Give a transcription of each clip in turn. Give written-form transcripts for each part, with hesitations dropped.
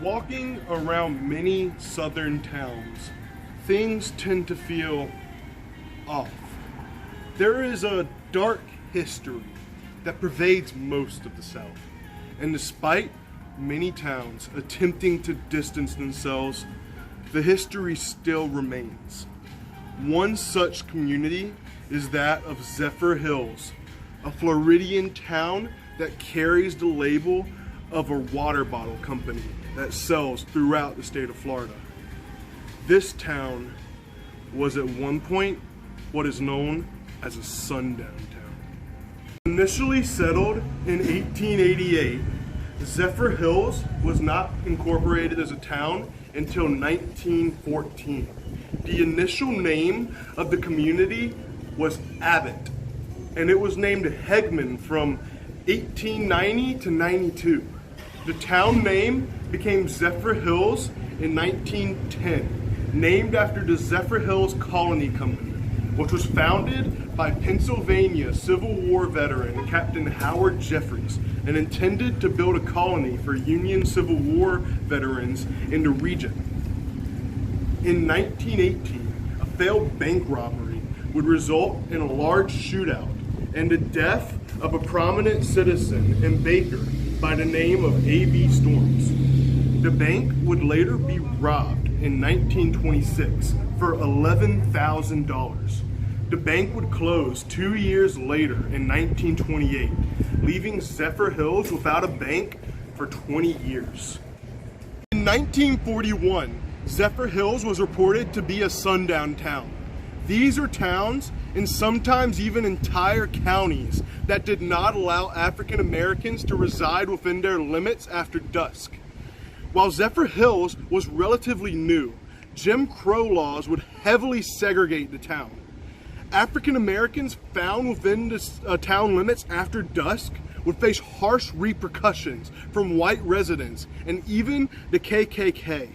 Walking around many southern towns, things tend to feel off. There is a dark history that pervades most of the South, and despite many towns attempting to distance themselves, the history still remains. One such community is that of Zephyrhills, a Floridian town that carries the label of a water bottle company that sells throughout the state of Florida. This town was at one point what is known as a sundown town. Initially settled in 1888, Zephyrhills was not incorporated as a town until 1914. The initial name of the community was Abbott, and it was named Hegman from 1890 to 92. The town name became Zephyrhills in 1910, named after the Zephyrhills Colony Company, which was founded by Pennsylvania Civil War veteran Captain Howard Jeffreys and intended to build a colony for Union Civil War veterans in the region. In 1918, a failed bank robbery would result in a large shootout and the death of a prominent citizen and baker by the name of A.B. Storms. The bank would later be robbed in 1926 for $11,000. The bank would close 2 years later in 1928, leaving Zephyrhills without a bank for 20 years. In 1941, Zephyrhills was reported to be a sundown town. These are towns, and sometimes even entire counties, that did not allow African Americans to reside within their limits after dusk. While Zephyrhills was relatively new, Jim Crow laws would heavily segregate the town. African Americans found within the town limits after dusk would face harsh repercussions from white residents and even the KKK,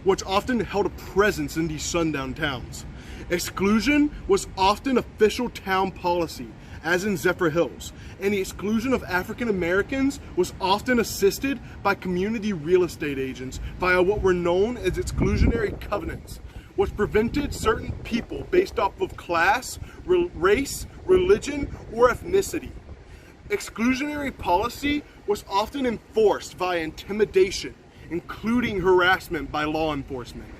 which often held a presence in these sundown towns. Exclusion was often official town policy, as in Zephyrhills, and the exclusion of African Americans was often assisted by community real estate agents via what were known as exclusionary covenants, which prevented certain people based off of class, race, religion, or ethnicity. Exclusionary policy was often enforced via intimidation, including harassment by law enforcement.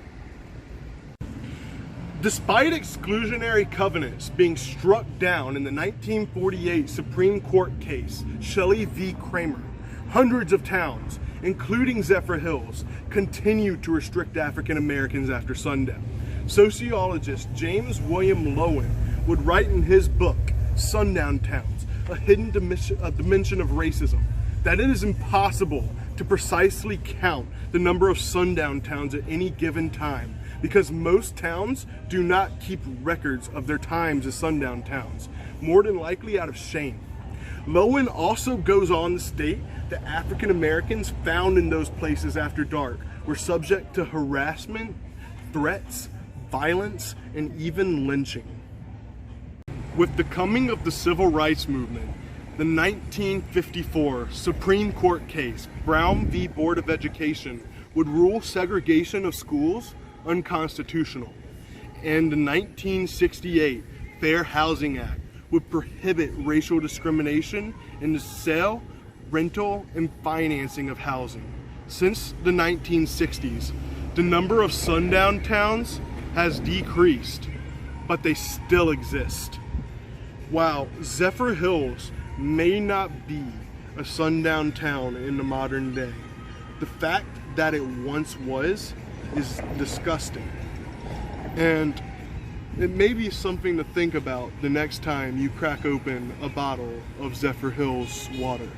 Despite exclusionary covenants being struck down in the 1948 Supreme Court case, Shelley v. Kramer, hundreds of towns, including Zephyrhills, continued to restrict African Americans after sundown. Sociologist James William Lowen would write in his book, Sundown Towns, a hidden dimension of racism, that it is impossible to precisely count the number of sundown towns at any given time, because most towns do not keep records of their times as sundown towns, more than likely out of shame. Lowen also goes on to state that African Americans found in those places after dark were subject to harassment, threats, violence, and even lynching. With the coming of the Civil Rights Movement, the 1954 Supreme Court case, Brown v. Board of Education, would rule segregation of schools unconstitutional, and the 1968 Fair Housing Act would prohibit racial discrimination in the sale, rental, and financing of housing. Since the 1960s, the number of sundown towns has decreased, but they still exist. While Zephyrhills may not be a sundown town in the modern day, the fact that it once was is disgusting, and it may be something to think about the next time you crack open a bottle of Zephyrhills water.